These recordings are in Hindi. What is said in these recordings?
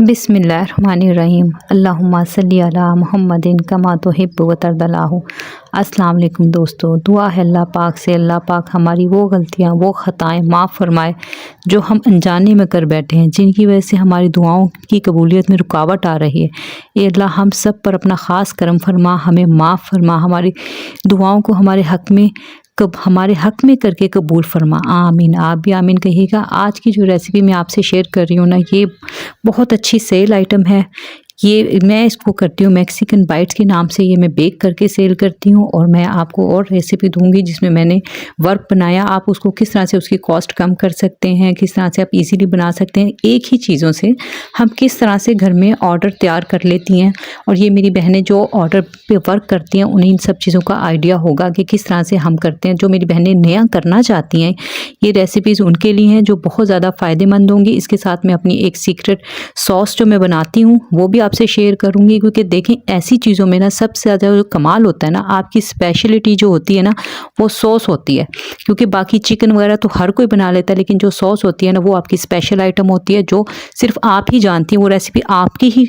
बिस्मिल्लाहिर्रहमानिर्रहीम अल्लाहुम्मा सल्ली अला मुहम्मदिन कमा तुहिब्बु व तर्दल्लाहु। अस्सलाम वालेकुम दोस्तों, दुआ है अल्लाह पाक से अल्लाह पाक हमारी वो गलतियाँ वो ख़ताएँ माफ़ फरमाए जो हम अनजाने में कर बैठे हैं, जिनकी वजह से हमारी दुआओं की कबूलियत में रुकावट आ रही है। ये अल्लाह हम सब पर अपना ख़ास करम फरमा, हमें माफ़ फरमा, हमारी दुआओं को हमारे हक़ में करके कबूल फरमा। आमीन। आप भी आमीन कहिएगा। आज की जो रेसिपी मैं आपसे शेयर कर रही हूँ ना, ये बहुत अच्छी सेल आइटम है। ये मैं इसको करती हूँ मैक्सिकन बाइट्स के नाम से, ये मैं बेक करके सेल करती हूँ। और मैं आपको और रेसिपी दूंगी जिसमें मैंने वर्क बनाया, आप उसको किस तरह से उसकी कॉस्ट कम कर सकते हैं, किस तरह से आप इजीली बना सकते हैं। एक ही चीज़ों से हम किस तरह से घर में ऑर्डर तैयार कर लेती हैं। और ये मेरी बहनें जो ऑर्डर पे वर्क करती हैं उन्हें इन सब चीज़ों का आइडिया होगा कि किस तरह से हम करते हैं। जो मेरी बहनें नया करना चाहती हैं, ये रेसिपीज़ उनके लिए हैं जो बहुत ज़्यादा फ़ायदेमंद होंगी। इसके साथ मैं अपनी एक सीक्रेट सॉस जो मैं बनाती हूँ वो भी आपसे शेयर करूंगी, क्योंकि देखें ऐसी चीज़ों में ना सबसे ज़्यादा जो कमाल होता है ना, आपकी स्पेशलिटी जो होती है ना वो सॉस होती है। क्योंकि बाकी चिकन वगैरह तो हर कोई बना लेता है, लेकिन जो सॉस होती है ना वो आपकी स्पेशल आइटम होती है, जो सिर्फ आप ही जानती हैं। वो रेसिपी आपकी ही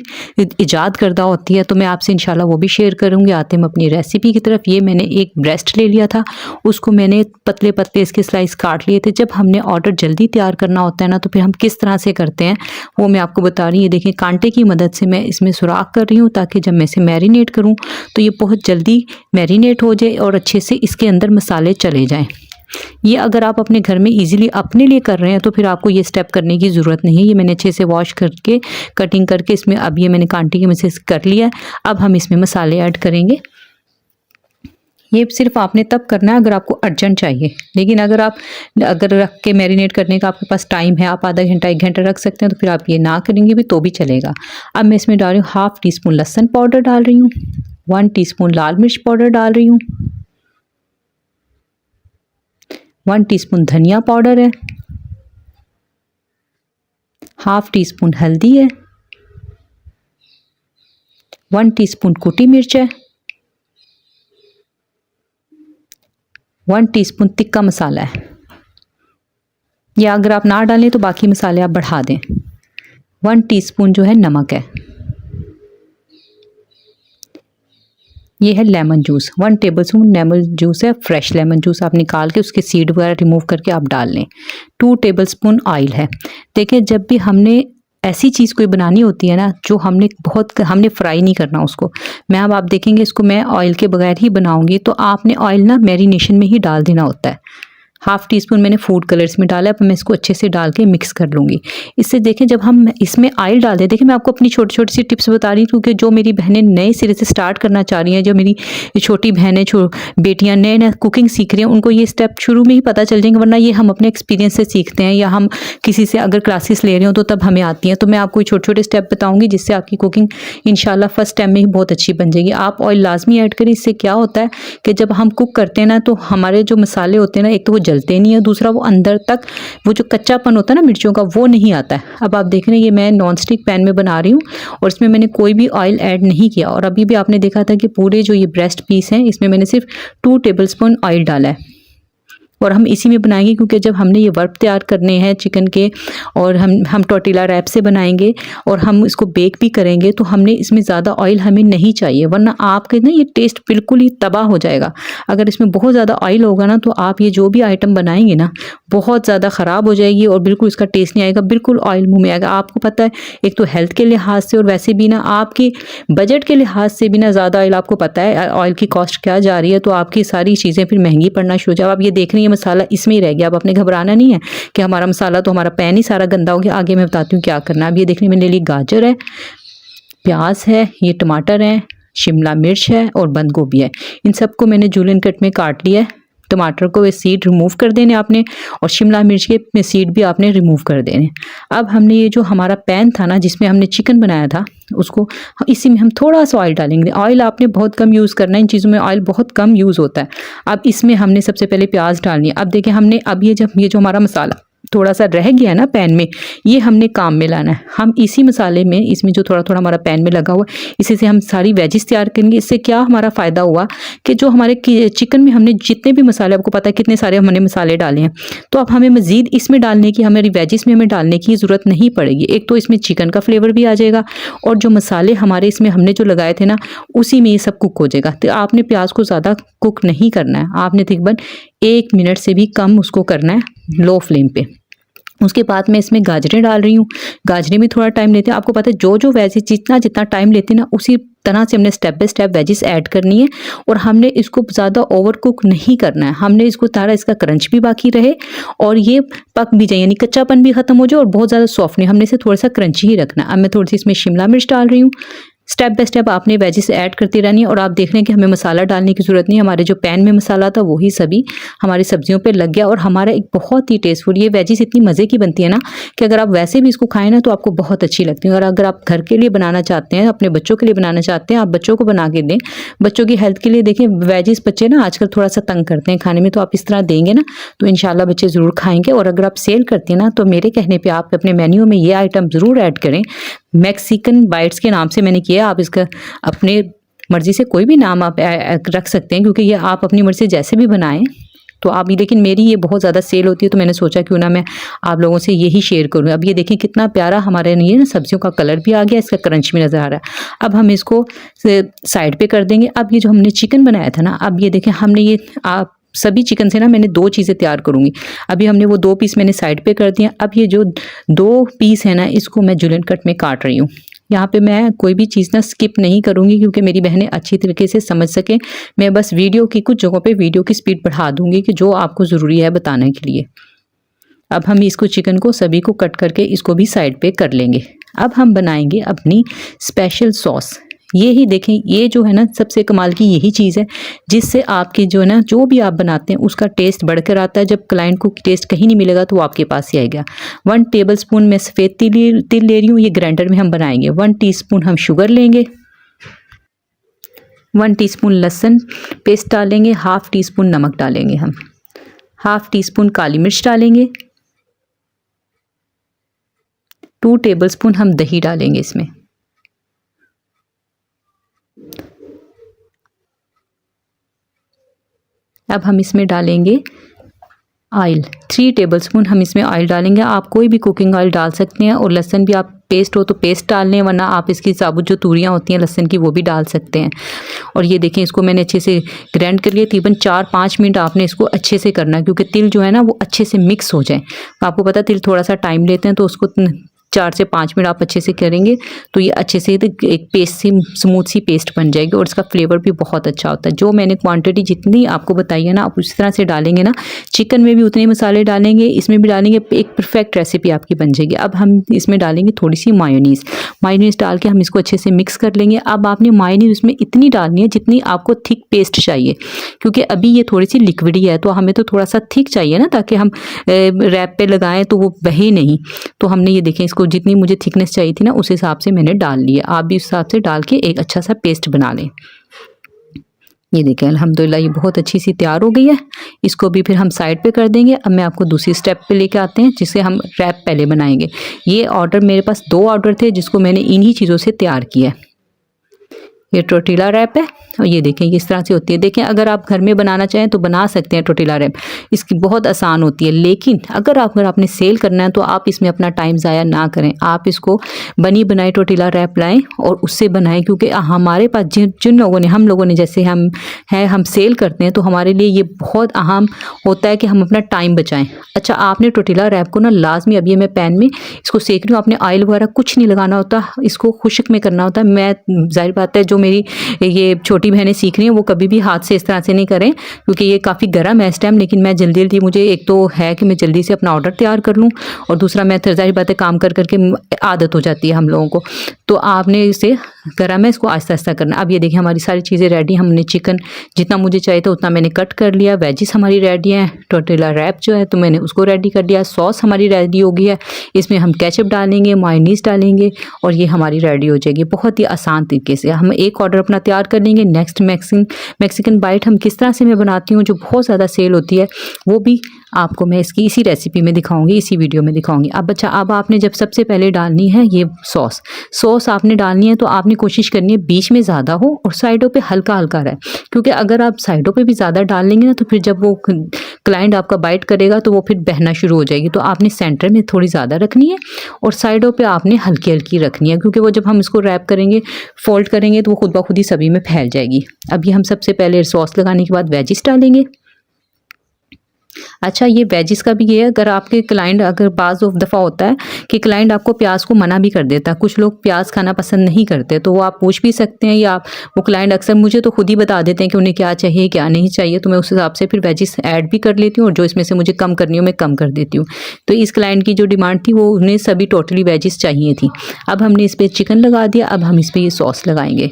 ईजाद करदा होती है। तो मैं आपसे इंशाल्लाह वो भी शेयर करूँगी। आते हम अपनी रेसिपी की तरफ। ये मैंने एक ब्रेस्ट ले लिया था, उसको मैंने पतले पतले इसके स्लाइस काट लिए थे। जब हमने ऑर्डर जल्दी तैयार करना होता है ना, तो फिर हम किस तरह से करते हैं वो मैं आपको बता रही हूँ। ये देखिए कांटे की मदद से मैं इसमें सुराख कर रही हूँ, ताकि जब मैं इसे मैरिनेट करूँ तो ये बहुत जल्दी मैरिनेट हो जाए और अच्छे से इसके अंदर मसाले चले जाएं। ये अगर आप अपने घर में इजीली अपने लिए कर रहे हैं तो फिर आपको ये स्टेप करने की ज़रूरत नहीं है। ये मैंने अच्छे से वॉश करके कटिंग करके इसमें अब ये मैंने कांटे की मदद से कर लिया है। अब हम इसमें मसाले ऐड करेंगे। ये सिर्फ आपने तब करना है अगर आपको अर्जेंट चाहिए, लेकिन अगर रख के मैरिनेट करने का आपके पास टाइम है, आप आधा घंटा 1 घंटा रख सकते हैं, तो फिर आप ये ना करेंगे भी तो भी चलेगा। अब मैं इसमें डाल रही हूँ 1/2 टीस्पून लहसुन पाउडर डाल रही हूँ, 1 टीस्पून लाल मिर्च पाउडर डाल रही हूँ, 1 टीस्पून धनिया पाउडर है, 1/2 टीस्पून हल्दी है, 1 टीस्पून कुटी मिर्च है, 1 टीस्पून तिक्का मसाला है। या अगर आप ना डालें तो बाकी मसाले आप बढ़ा दें। 1 टीस्पून जो है नमक है। ये है lemon juice, 1 tablespoon lemon juice है। फ्रेश लेमन जूस आप निकाल के उसके सीड वगैरह रिमूव करके आप डाल लें। 2 टेबलस्पून ऑयल है। देखिए जब भी हमने ऐसी चीज़ कोई बनानी होती है ना, जो हमने फ्राई नहीं करना उसको, मैं अब आप देखेंगे इसको मैं ऑयल के बगैर ही बनाऊंगी, तो आपने ऑयल ना मैरिनेशन में ही डाल देना होता है। 1/2 टीस्पून मैंने फूड कलर्स में डाला है। अब मैं इसको अच्छे से डाल के मिक्स कर लूँगी। इससे देखें जब हम इसमें ऑयल डाल दें, देखिए मैं आपको अपनी छोटी छोटी सी टिप्स बता रही हूँ, क्योंकि जो मेरी बहनें नए सिरे से स्टार्ट करना चाह रही हैं, जो मेरी छोटी बहनें बेटियाँ नए नए कुकिंग सीख रही हैं, उनको ये स्टेप शुरू में ही पता चल जाएंगे, वरना ये हम अपने एक्सपीरियंस से सीखते हैं या हम किसी से अगर क्लासेस ले रहे हो तो तब हमें आती हैं। तो मैं आपको छोटे छोटे स्टेप बताऊँगी जिससे आपकी कुकिंग इंशाल्लाह फर्स्ट टाइम में ही बहुत अच्छी बन जाएगी। आप ऑयल लाजमी ऐड करें। इससे क्या होता है कि जब हम कुक करते हैं ना, तो हमारे जो मसाले होते हैं ना, एक तो वो जलते नहीं है, दूसरा वो अंदर तक वो जो कच्चापन होता है ना मिर्चों का, वो नहीं आता है। अब आप देख रहे हैं ये मैं नॉन स्टिक पैन में बना रही हूँ और इसमें मैंने कोई भी ऑयल ऐड नहीं किया। और अभी भी आपने देखा था कि पूरे जो ये ब्रेस्ट पीस हैं इसमें मैंने सिर्फ 2 टेबलस्पून ऑयल डाला है। और हम इसी में बनाएंगे, क्योंकि जब हमने ये वर्क तैयार करने हैं चिकन के, और हम टोर्टिला रैप से बनाएंगे और हम इसको बेक भी करेंगे, तो हमने इसमें ज़्यादा ऑयल हमें नहीं चाहिए, वरना आपके ना ये टेस्ट बिल्कुल ही तबाह हो जाएगा। अगर इसमें बहुत ज़्यादा ऑयल होगा ना, तो आप ये जो भी आइटम बनाएंगे ना बहुत ज़्यादा ख़राब हो जाएगी और बिल्कुल इसका टेस्ट नहीं आएगा, बिल्कुल ऑयल मुँह में आएगा। आपको पता है एक तो हेल्थ के लिहाज से और वैसे भी ना आपकी बजट के लिहाज से भी ना, ज़्यादा ऑयल आपको पता है ऑयल की कॉस्ट क्या जा रही है, तो आपकी सारी चीज़ें फिर महंगी पड़ना शुरू हो जाए। आप ये देख रही हैं मसाला इसमें ही रह गया। अब आपने घबराना नहीं है कि हमारा मसाला तो हमारा पैन ही सारा गंदा हो गया। आगे मैं बताती हूँ क्या करना है। अब ये देखने मैंने ली गाजर है, प्याज है, ये टमाटर है, शिमला मिर्च है और बंद गोभी है। इन सबको मैंने जूलियन कट में काट लिया है। टमाटर को वे सीड रिमूव कर देने आपने, और शिमला मिर्च के सीड भी आपने रिमूव कर देने। अब हमने ये जो हमारा पैन था ना जिसमें हमने चिकन बनाया था, उसको इसी में हम थोड़ा सा ऑयल डालेंगे। ऑयल आपने बहुत कम यूज़ करना है, इन चीज़ों में ऑयल बहुत कम यूज़ होता है। अब इसमें हमने सबसे पहले प्याज डालनी है। अब देखिए हमने अब ये जो हमारा मसाला थोड़ा सा रह गया ना पैन में, ये हमने काम में लाना है। हम इसी मसाले में, इसमें जो थोड़ा थोड़ा हमारा पैन में लगा हुआ है, इसी से हम सारी वेजिस तैयार करेंगे। इससे क्या हमारा फ़ायदा हुआ कि जो हमारे चिकन में हमने जितने भी मसाले, आपको पता है कितने सारे हमने मसाले डाले हैं, तो अब हमें मज़ीद इसमें डालने की, हमारी वेजिस में हमें डालने की ज़रूरत नहीं पड़ेगी। एक तो इसमें चिकन का फ्लेवर भी आ जाएगा और जो मसाले हमारे इसमें हमने जो लगाए थे ना, उसी में ये सब कुक हो जाएगा। तो आपने प्याज को ज़्यादा कुक नहीं करना है, आपने तकरीबन 1 मिनट से भी कम उसको करना है लो फ्लेम पे। उसके बाद मैं इसमें गाजरें डाल रही हूँ। गाजरें भी थोड़ा टाइम लेते हैं, आपको पता है जो वेजिस जितना जितना टाइम लेते हैं ना, उसी तरह से हमने step by step veggies add करनी है। और हमने इसको ज़्यादा ओवर कुक नहीं करना है, हमने इसको तारा इसका क्रंच भी बाकी रहे और ये पक भी जाए, यानी कच्चापन भी खत्म हो जाए और बहुत ज़्यादा सॉफ्ट नहीं, हमने इसे थोड़ा सा क्रंची ही रखना है। अब मैं थोड़ी सी इसमें शिमला मिर्च डाल रही हूँ। स्टेप बाय स्टेप आपने वेजिस ऐड करती रहनी है और आप देख रहे हैं कि हमें मसाला डालने की ज़रूरत नहीं है, हमारे जो पैन में मसाला था वही सभी हमारी सब्जियों पे लग गया और हमारा एक बहुत ही टेस्टफुल, ये वेजिस इतनी मज़े की बनती है ना कि अगर आप वैसे भी इसको खाएं ना तो आपको बहुत अच्छी लगती है। और अगर आप घर के लिए बनाना चाहते हैं, अपने बच्चों के लिए बनाना चाहते हैं, आप बच्चों को बना के दें, बच्चों की हेल्थ के लिए। देखें वेजिस बच्चे ना आजकल थोड़ा सा तंग करते हैं खाने में, तो आप इस तरह देंगे ना तो इंशाल्लाह बच्चे ज़रूर खाएंगे। और अगर आप सेल करते हैं ना तो मेरे कहने पर आप अपने मेन्यू में ये आइटम ज़रूर ऐड करें। मैक्सिकन बाइट्स के नाम से मैंने किया, आप इसका अपने मर्ज़ी से कोई भी नाम आप रख सकते हैं, क्योंकि ये आप अपनी मर्ज़ी से जैसे भी बनाएं तो आप, लेकिन मेरी ये बहुत ज़्यादा सेल होती है तो मैंने सोचा क्यों ना मैं आप लोगों से यही शेयर करूँ। अब ये देखें कितना प्यारा हमारे ये ना सब्जियों का कलर भी आ गया, इसका क्रंच भी नज़र आ रहा है। अब हम इसको साइड पे कर देंगे। अब ये जो हमने चिकन बनाया था ना, अब ये देखें हमने ये आप सभी चिकन से ना मैंने 2 चीज़ें तैयार करूँगी। अभी हमने वो 2 पीस मैंने साइड पे कर दिया। अब ये जो 2 पीस है ना, इसको मैं जुलियन कट में काट रही हूँ। यहाँ पे मैं कोई भी चीज़ ना स्किप नहीं करूँगी क्योंकि मेरी बहनें अच्छी तरीके से समझ सकें। मैं बस वीडियो की कुछ जगहों पे वीडियो की स्पीड बढ़ा दूँगी कि जो आपको ज़रूरी है बताने के लिए। अब हम इसको चिकन को सभी को कट करके इसको भी साइड पे कर लेंगे। अब हम बनाएंगे अपनी स्पेशल सॉस। ये ही देखें, ये जो है ना सबसे कमाल की यही चीज़ है जिससे आपकी जो है ना जो भी आप बनाते हैं उसका टेस्ट बढ़कर आता है। जब क्लाइंट को टेस्ट कहीं नहीं मिलेगा तो वो आपके पास ही आएगा। 1 टेबलस्पून मैं सफ़ेद तिल ले रही हूँ, ये ग्राइंडर में हम बनाएंगे। 1 टीस्पून हम शुगर लेंगे, 1 टीस्पून लहसुन पेस्ट डालेंगे, हाफ टी स्पून नमक डालेंगे, हम हाफ टी स्पून काली मिर्च डालेंगे, 2 टेबलस्पून हम दही डालेंगे इसमें। अब हम इसमें डालेंगे ऑयल, 3 टेबलस्पून हम इसमें ऑयल डालेंगे। आप कोई भी कुकिंग ऑयल डाल सकते हैं और लहसुन भी आप पेस्ट हो तो पेस्ट डाल लें, वरना आप इसकी साबुत जो तूरियाँ होती हैं लहसुन की वो भी डाल सकते हैं। और ये देखें इसको मैंने अच्छे से ग्राइंड कर लिया। तकरीबन 4-5 मिनट आपने इसको अच्छे से करना है क्योंकि तिल जो है ना वो अच्छे से मिक्स हो जाए। आपको पता है तिल थोड़ा सा टाइम लेते हैं, तो उसको 4 से 5 मिनट आप अच्छे से करेंगे तो ये अच्छे से एक पेस्ट सी स्मूथ सी पेस्ट बन जाएगी और इसका फ्लेवर भी बहुत अच्छा होता है। जो मैंने क्वांटिटी जितनी आपको बताई है ना आप उसी तरह से डालेंगे ना, चिकन में भी उतने मसाले डालेंगे, इसमें भी डालेंगे, एक परफेक्ट रेसिपी आपकी बन जाएगी। अब हम इसमें डालेंगे थोड़ी सी मायोनीज़ डाल के हम इसको अच्छे से मिक्स कर लेंगे। अब आपने मायोनीज़ इसमें इतनी डालनी है जितनी आपको थिक पेस्ट चाहिए, क्योंकि अभी ये थोड़ी सी लिक्विड ही है तो हमें तो थोड़ा सा थिक चाहिए ना, ताकि हम रैप पे लगाएं तो वो बहे नहीं। तो हमने ये देखें इसको जितनी मुझे थिकनेस चाहिए थी ना उस हिसाब से मैंने डाल लिया। आप भी उस हिसाब से डाल के एक अच्छा सा पेस्ट बना लें। ये देखें अल्हम्दुलिल्लाह ये बहुत अच्छी सी तैयार हो गई है। इसको भी फिर हम साइड पे कर देंगे। अब मैं आपको दूसरी स्टेप पे लेके आते हैं जिससे हम रैप पहले बनाएंगे। ये ऑर्डर मेरे पास 2 ऑर्डर थे जिसको मैंने इन्हीं चीज़ों से तैयार किया है। ये टोर्टिला रैप है और ये देखें इस तरह से होती है। देखें अगर आप घर में बनाना चाहें तो बना सकते हैं टोर्टिला रैप, इसकी बहुत आसान होती है। लेकिन अगर आपने सेल करना है तो आप इसमें अपना टाइम ज़ाया ना करें, आप इसको बनी बनाई टोर्टिला रैप लाएं और उससे बनाएं, क्योंकि हमारे पास जिन लोगों ने हम लोगों ने जैसे हम सेल करते हैं तो हमारे लिए ये बहुत अहम होता है कि हम अपना टाइम बचाएँ। अच्छा आपने टोर्टिला रैप को ना लाजमी, अब ये मैं पैन में इसको सेक रही हूँ, आपने ऑयल वगैरह कुछ नहीं लगाना होता, इसको खुश्क में करना होता है। मैं जाहिर बात है जो मेरी ये छोटी बहनें सीख रही हैं वो कभी भी हाथ से इस तरह से नहीं करें क्योंकि ये काफ़ी गर्म है इस टाइम। लेकिन मैं जल्दी मुझे एक तो है कि मैं जल्दी से अपना ऑर्डर तैयार कर लूँ और दूसरा मैं जाहिर बात है काम कर करके आदत हो जाती है हम लोगों को, तो आपने इसे गर्म है इसको आहिस्ता आहिस्ता करना। अब ये देखिए हमारी सारी चीज़ें रेडी, हमने चिकन जितना मुझे चाहिए था उतना मैंने कट कर लिया, वेजिस हमारी रेडी है, टोर्टिला रैप जो है तो मैंने उसको रेडी कर लिया, सॉस हमारी रेडी हो गई है, इसमें हम केचप डालेंगे, मायोनीज़ डालेंगे और ये हमारी रेडी हो जाएगी बहुत ही आसान तरीके से। हम एक ऑर्डर अपना तैयार कर लेंगे। नेक्स्ट मैक्सिकन बाइट हम किस तरह से मैं बनाती हूँ जो बहुत ज़्यादा सेल होती है वो भी आपको मैं इसकी इसी रेसिपी में दिखाऊंगी, इसी वीडियो में दिखाऊंगी। अब अच्छा, अब आपने जब सबसे पहले डालनी है ये सॉस आपने डालनी है, तो आपने कोशिश करनी है बीच में ज़्यादा हो और साइडों पे हल्का हल्का रहे, क्योंकि अगर आप साइडों पे भी ज़्यादा डाल लेंगे ना तो फिर जब वो क्लाइंट आपका बाइट करेगा तो वो फिर बहना शुरू हो जाएगी। तो आपने सेंटर में थोड़ी ज़्यादा रखनी है और साइडों पे आपने हल्की हल्की रखनी है, क्योंकि वो जब हम इसको रैप करेंगे, फोल्ड करेंगे, तो वो खुद ब खुद ही सभी में फैल जाएगी। अभी हम सबसे पहले सॉस लगाने के बाद वेजिस डालेंगे। अच्छा, ये वेजिस का भी ये है, अगर आपके क्लाइंट, अगर बाज़ ऑफ दफ़ा होता है कि क्लाइंट आपको प्याज को मना भी कर देता है, कुछ लोग प्याज खाना पसंद नहीं करते, तो वो आप पूछ भी सकते हैं, या वो क्लाइंट अक्सर मुझे तो खुद ही बता देते हैं कि उन्हें क्या चाहिए क्या नहीं चाहिए, तो मैं उस हिसाब से फिर वेजिस ऐड भी कर लेती हूँ, और जो इसमें से मुझे कम करनी हो मैं कम कर देती हूँ। तो इस क्लाइंट की जो डिमांड थी वो उन्हें सभी टोटली वेजिस चाहिए थी। अब हमने इस पर चिकन लगा दिया, अब हम इस पर ये सॉस लगाएंगे।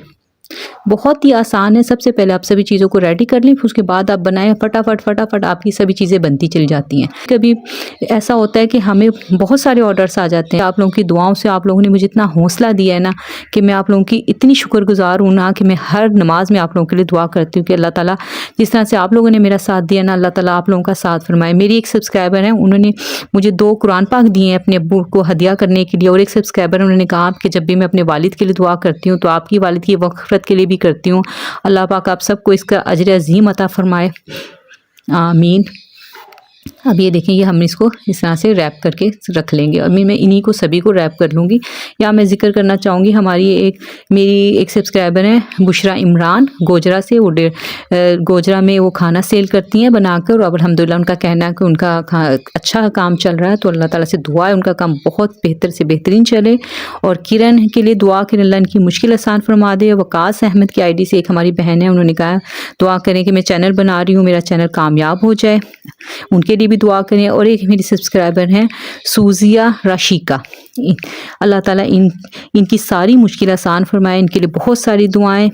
बहुत ही आसान है। सबसे पहले आप सभी चीज़ों को रेडी कर लें, फिर उसके बाद आप बनाएं, फटाफट फटाफट आपकी सभी चीज़ें बनती चली जाती हैं। कभी ऐसा होता है कि हमें बहुत सारे ऑर्डर्स आ जाते हैं, आप लोगों की दुआओं से आप लोगों ने मुझे इतना हौसला दिया है ना कि मैं आप लोगों की इतनी शुक्रगुजार हूँ ना, कि मैं हर नमाज में आप लोगों के लिए दुआ करती हूँ कि अल्लाह ताला जिस तरह से आप लोगों ने मेरा साथ दिया ना, अल्लाह ताला आप लोगों का साथ फरमाए। मेरी एक सब्सक्राइबर है, उन्होंने मुझे 2 कुरान पाक दिए हैं अपने अब्बू को हदिया करने के लिए, और एक सब्सक्राइबर उन्होंने कहा कि जब भी मैं अपने वालिद के लिए दुआ करती हूँ तो आपकी वालिद की वफ़रत के लिए भी करती हूँ। अल्लाह पाक आप सबको इसका अजर अजीम अता फरमाए, आमीन। अब ये देखें, ये हम इसको इस तरह से रैप करके रख लेंगे, और मैं इन्हीं को सभी को रैप कर लूँगी। या मैं जिक्र करना चाहूँगी, मेरी एक सब्सक्राइबर है बुशरा इमरान गोजरा से, वो गोजरा में वो खाना सेल करती हैं बनाकर, और अल्हम्दुलिल्लाह उनका कहना है कि उनका अच्छा काम चल रहा है। तो अल्लाह ताला से दुआ है उनका काम बहुत बेहतर से बेहतरीन चले। और किरण के लिए दुआ करें, अल्लाह इनकी मुश्किल आसान फरमा दे। वकास अहमद की आईडी से एक हमारी बहन है, उन्होंने कहा दुआ करें कि मैं चैनल बना रही हूँ, मेरा चैनल कामयाब हो जाए, उनके लिए भी दुआ करें। और एक मेरी सब्सक्राइबर हैं सूजिया राशिका, अल्लाह ताला इनकी सारी मुश्किल आसान फरमाए, इनके लिए बहुत सारी दुआएं।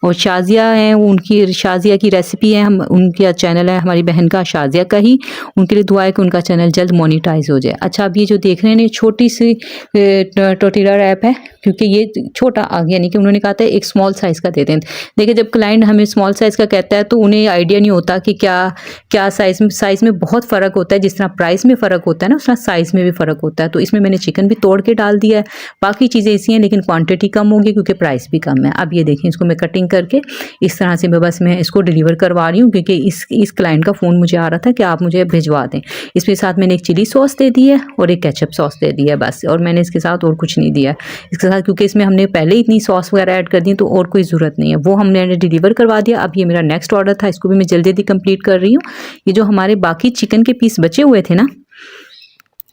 और शाजिया हैं, उनकी शाजिया की रेसिपी है, हम उनका चैनल है हमारी बहन का शाजिया का ही, उनके लिए दुआ है कि उनका चैनल जल्द मोनेटाइज हो जाए। अच्छा, अब ये जो देख रहे हैं छोटी सी टोटिला रैप है, क्योंकि ये छोटा आ गया, यानी कि उन्होंने कहा था एक स्मॉल साइज़ का देते हैं। देखिए, जब क्लाइंट हमें स्मॉल साइज़ का कहता है तो उन्हें आइडिया नहीं होता कि क्या साइज़ में बहुत फ़र्क होता है। जिस तरह प्राइस में फ़र्क होता है ना, उस तरह साइज़ में भी फ़र्क होता है। तो इसमें मैंने चिकन भी तोड़ के डाल दिया है, बाकी चीज़ें ऐसी हैं लेकिन क्वांटिटी कम होगी क्योंकि प्राइस भी कम है। अब ये देखें, इसको मैं कटिंग करके इस तरह से मैं इसको डिलीवर करवा रही हूँ, क्योंकि इस क्लाइंट का फ़ोन मुझे आ रहा था कि आप मुझे भिजवा दें। इसके साथ मैंने एक चिली सॉस दे दी है और एक केचप सॉस दे दी है बस, और मैंने इसके साथ और कुछ नहीं दिया इसके साथ, क्योंकि इसमें हमने पहले इतनी सॉस वगैरह ऐड कर दी तो और कोई ज़रूरत नहीं है। वो हमने डिलीवर करवा दिया। अब ये मेरा नेक्स्ट ऑर्डर था, इसको भी मैं जल्दी जल्दी कंप्लीट कर रही हूँ। ये जो हमारे बाकी चिकन के पीस बचे हुए थे ना,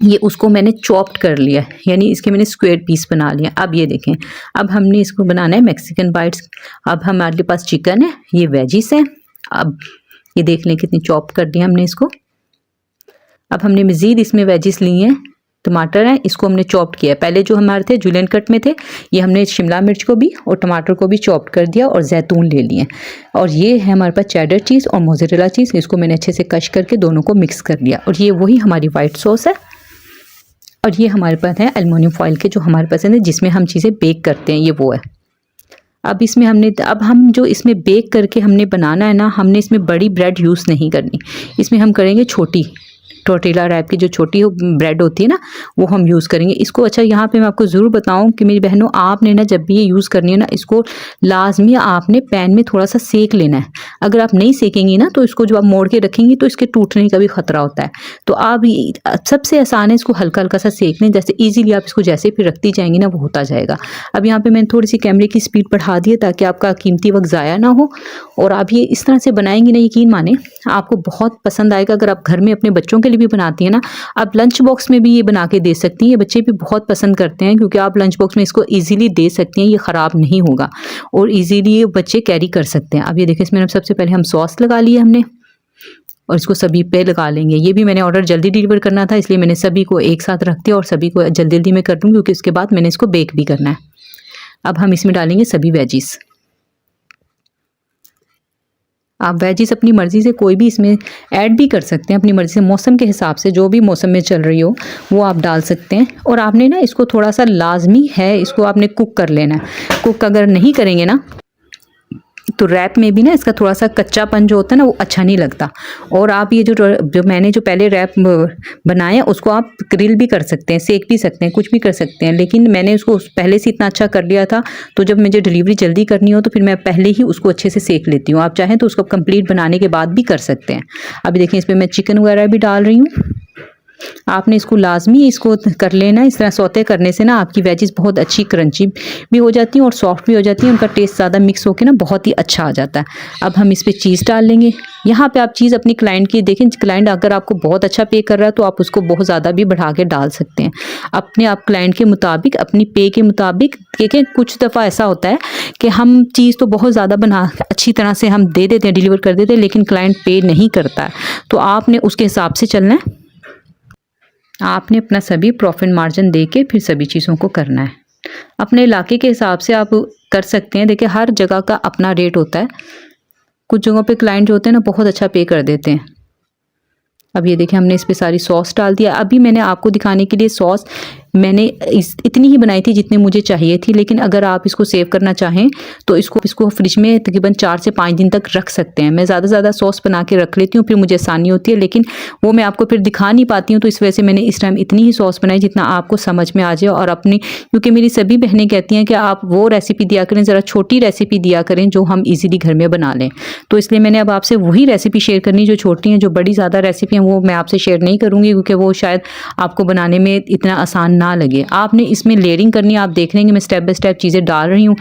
ये उसको मैंने चॉप्ड कर लिया, यानी इसके मैंने स्क्वायर पीस बना लिया। अब ये देखें, अब हमने इसको बनाना है मैक्सिकन बाइट्स। अब हमारे पास चिकन है, ये वेजिस है, अब ये देख लें कितनी चॉप कर दिया हमने इसको। अब हमने मज़ीद इसमें वेजिस लिए हैं, टमाटर है, इसको हमने चॉप्ड किया है। पहले जो हमारे थे जुलियन कट में थे, ये हमने शिमला मिर्च को भी और टमाटर को भी चॉप्ड कर दिया और जैतून ले लिए। और ये है हमारे पास चेडर चीज़ और मोज़रेला चीज़, इसको मैंने अच्छे से कश करके दोनों को मिक्स कर लिया। और ये वही हमारी वाइट सॉस है, और ये हमारे पास है एल्युमिनियम फॉइल के जो हमारे पास है जिसमें हम चीज़ें बेक करते हैं, ये वो है। अब हम जो इसमें बेक करके हमने बनाना है ना, हमने इसमें बड़ी ब्रेड यूज़ नहीं करनी, इसमें हम करेंगे छोटी टोर्टिला रैप की जो छोटी ब्रेड होती है ना, वो हम यूज़ करेंगे इसको। अच्छा, यहाँ पे मैं आपको ज़रूर बताऊँ कि मेरी बहनों, आपने ना जब भी ये यूज़ करनी है ना, इसको लाजमी आपने पैन में थोड़ा सा सेक लेना है। अगर आप नहीं सेकेंगी ना तो इसको जब आप मोड़ के रखेंगी तो इसके टूटने का भी ख़तरा होता है। तो आप सबसे आसान है इसको हल्का हल्का सा सेक लें, जैसे ईजीली आप इसको जैसे फिर रखती जाएंगी ना वो होता जाएगा। अब यहाँ पर मैंने थोड़ी सी कैमरे की स्पीड बढ़ा दी है ताकि आपका कीमती वक्त ज़ाया ना हो। और आप ये इस तरह से बनाएंगी ना, यकीन माने आपको बहुत पसंद आएगा। अगर आप घर में अपने बच्चों के लिए भी बनाती हैं ना, आप लंच बॉक्स में भी ये बना के दे सकती हैं, ये बच्चे भी बहुत पसंद करते हैं, क्योंकि आप लंच बॉक्स में इसको इजीली दे सकती हैं, ये ख़राब नहीं होगा और इजीली ये बच्चे कैरी कर सकते हैं। अब ये देखिए, इसमें सबसे पहले हम सॉस लगा लिए हमने, और इसको सभी पे लगा लेंगे। ये भी मैंने ऑर्डर जल्दी डिलीवर करना था, इसलिए मैंने सभी को एक साथ रख दिया और सभी को जल्दी जल्दी में कर दूँ, क्योंकि उसके बाद मैंने इसको बेक भी करना है। अब हम इसमें डालेंगे सभी वेजिस। आप वेजिस अपनी मर्ज़ी से कोई भी इसमें ऐड भी कर सकते हैं, अपनी मर्ज़ी से, मौसम के हिसाब से, जो भी मौसम में चल रही हो वो आप डाल सकते हैं। और आपने ना इसको थोड़ा सा लाजमी है, इसको आपने कुक कर लेना है। कुक अगर नहीं करेंगे ना तो रैप में भी ना इसका थोड़ा सा कच्चापन जो होता है ना वो अच्छा नहीं लगता। और आप ये जो मैंने जो पहले रैप बनाया उसको आप ग्रिल भी कर सकते हैं, सेक भी सकते हैं, कुछ भी कर सकते हैं, लेकिन मैंने उसको पहले से इतना अच्छा कर लिया था तो जब मुझे डिलीवरी जल्दी करनी हो तो फिर मैं पहले ही उसको अच्छे से सेक लेती हूँ। आप चाहें तो उसको कंप्लीट बनाने के बाद भी कर सकते हैं। अभी देखें इसमें मैं चिकन वगैरह भी डाल रही हूँ। आपने इसको लाजमी इसको कर लेना। इस तरह सौते करने से ना आपकी वेजिस बहुत अच्छी क्रंची भी हो जाती हैं और सॉफ्ट भी हो जाती हैं, उनका टेस्ट ज़्यादा मिक्स होकर ना बहुत ही अच्छा आ जाता है। अब हम इस पर चीज़ डाल लेंगे। यहाँ पे आप चीज़ अपनी क्लाइंट की देखें, क्लाइंट अगर आपको बहुत अच्छा पे कर रहा है तो आप उसको बहुत ज़्यादा भी बढ़ा के डाल सकते हैं अपने आप क्लाइंट के मुताबिक, अपनी पे के मुताबिक। देखें कुछ दफ़ा ऐसा होता है कि हम चीज़ तो बहुत ज़्यादा बना अच्छी तरह से हम दे देते हैं, डिलीवर कर देते हैं, लेकिन क्लाइंट पे नहीं करता है, तो आपने उसके हिसाब से चलना है। आपने अपना सभी प्रॉफिट मार्जिन दे के फिर सभी चीज़ों को करना है। अपने इलाके के हिसाब से आप कर सकते हैं। देखिए हर जगह का अपना रेट होता है। कुछ जगहों पे क्लाइंट जो होते हैं ना बहुत अच्छा पे कर देते हैं। अब ये देखिए हमने इस पे सारी सॉस डाल दिया। अभी मैंने आपको दिखाने के लिए सॉस मैंने इतनी ही बनाई थी जितनी मुझे चाहिए थी, लेकिन अगर आप इसको सेव करना चाहें तो इसको फ्रिज में तकरीबन 4 से 5 दिन तक रख सकते हैं। मैं ज़्यादा से ज़्यादा सॉस बना के रख लेती हूँ, फिर मुझे आसानी होती है, लेकिन वो मैं आपको फिर दिखा नहीं पाती हूँ, तो इस वजह से मैंने इस टाइम इतनी ही सॉस बनाई जितना आपको समझ में आ जाए। और अपनी क्योंकि मेरी सभी बहनें कहती हैं कि आप वो रेसिपी दिया करें, ज़रा छोटी रेसिपी दिया करें जो हम ईज़िली घर में बना लें, तो इसलिए मैंने अब आपसे वही रेसिपी शेयर करनी जो छोटी हैं। जो बड़ी ज़्यादा रेसिपी हैं वो मैं आपसे शेयर नहीं करूँगी क्योंकि वो शायद आपको बनाने में इतना आसान ना लगे। आपने इसमें लेयरिंग करनी है। आप देख रहे हैं कि मैं स्टेप बाय स्टेप चीज़ें डाल रही हूँ,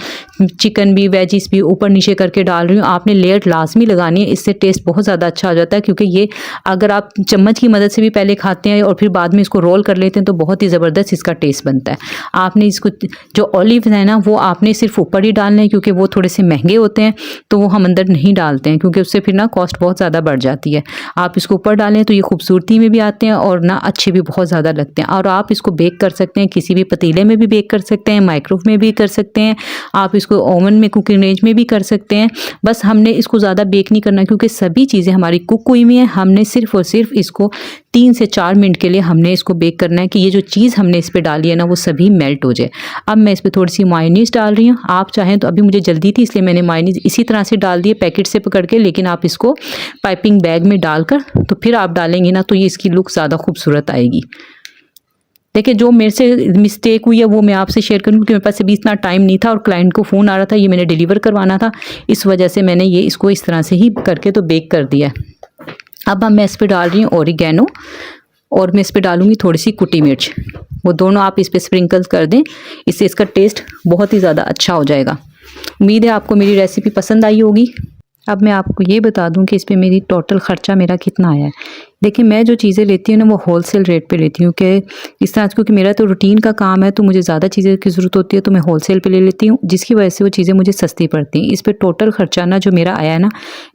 चिकन भी वेजिस भी ऊपर नीचे करके डाल रही हूँ। आपने लेयर लाजमी लगानी है, इससे टेस्ट बहुत ज़्यादा अच्छा हो जाता है। क्योंकि ये अगर आप चम्मच की मदद से भी पहले खाते हैं और फिर बाद में इसको रोल कर लेते हैं तो बहुत ही ज़बरदस्त इसका टेस्ट बनता है। आपने इसको जो ऑलिव है ना वो आपने सिर्फ ऊपर ही डालना है क्योंकि वो थोड़े से महंगे होते हैं, तो वो हम अंदर नहीं डालते हैं क्योंकि उससे फिर ना कॉस्ट बहुत ज़्यादा बढ़ जाती है। आप इसको ऊपर डालें तो ये खूबसूरती में भी आते हैं और ना अच्छे भी बहुत ज़्यादा लगते हैं। और आप इसको बेक कर सकते हैं, किसी भी पतीले में भी बेक कर सकते हैं, माइक्रोवेव में भी कर सकते हैं, आप इसको ओवन में कुकिंग रेंज में भी कर सकते हैं। बस हमने इसको ज़्यादा बेक नहीं करना क्योंकि सभी चीज़ें हमारी कुक हुई हुई हैं। हमने सिर्फ और सिर्फ इसको 3 से 4 मिनट के लिए हमने इसको बेक करना है कि ये जो चीज़ हमने इस पर डाली है ना वो सभी मेल्ट हो जाए। अब मैं इस पर थोड़ी सी मायोनीज़ डाल रही हूँ। आप चाहें तो, अभी मुझे जल्दी थी इसलिए मैंने मायोनीज़ इसी तरह से डाल दी है पैकेट से पकड़ के, लेकिन आप इसको पाइपिंग बैग में डालकर तो फिर आप डालेंगे ना तो ये इसकी लुक ज़्यादा खूबसूरत आएगी। देखिए जो मेरे से मिस्टेक हुई है वो मैं आपसे शेयर करूँ क्योंकि मेरे पास अभी इतना टाइम नहीं था और क्लाइंट को फ़ोन आ रहा था, ये मैंने डिलीवर करवाना था, इस वजह से मैंने ये इसको इस तरह से ही करके तो बेक कर दिया। अब मैं इस पर डाल रही हूँ ओरिगैनो और मैं इस पर डालूँगी थोड़ी सी कुटी मिर्च। वो दोनों आप इस पर स्प्रिंकल कर दें, इससे इसका टेस्ट बहुत ही ज़्यादा अच्छा हो जाएगा। उम्मीद है आपको मेरी रेसिपी पसंद आई होगी। अब मैं आपको ये बता दूं कि इस पे मेरी टोटल ख़र्चा मेरा कितना आया है। देखिए मैं जो चीज़ें लेती हूँ ना वो होलसेल रेट पे लेती हूँ कि इस तरह क्योंकि मेरा तो रूटीन का काम है तो मुझे ज़्यादा चीज़ें की ज़रूरत होती है तो मैं होलसेल पे ले लेती हूँ, जिसकी वजह से वो चीज़ें मुझे सस्ती पड़ती हैं। इस पर टोटल ख़र्चा ना जो मेरा आया है ना,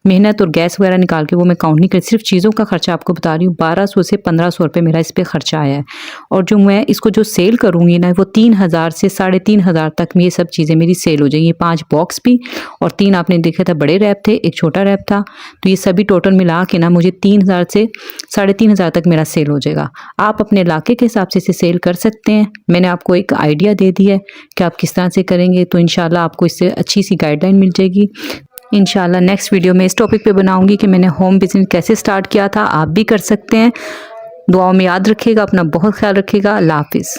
मेहनत और गैस वगैरह निकाल के वो मैं काउंट नहीं कर, सिर्फ चीज़ों का खर्चा आपको बता रही हूँ। 1200 से 1500 रुपये मेरा इस पर ख़र्चा आया है। और जो मैं इसको जो सेल करूँगी ना वो 3000 से 3500 तक में ये सब चीज़ें मेरी सेल हो जाएंगी। 5 बॉक्स भी और 3 आपने देखा था बड़े रैप थे, एक छोटा रैप था, तो ये सभी टोटल मिला के ना मुझे 3000 से 3500 तक मेरा सेल हो जाएगा। आप अपने इलाके के हिसाब से इसे सेल कर सकते हैं। मैंने आपको एक आइडिया दे दिया है कि आप किस तरह से करेंगे, तो इंशाल्लाह आपको इससे अच्छी सी गाइडलाइन मिल जाएगी। इंशाल्लाह नेक्स्ट वीडियो में इस टॉपिक पे बनाऊंगी कि मैंने होम बिजनेस कैसे स्टार्ट किया था। आप भी कर सकते हैं। दुआओं में याद रखिएगा, अपना बहुत ख्याल रखिएगा। अल्लाह हाफिज़।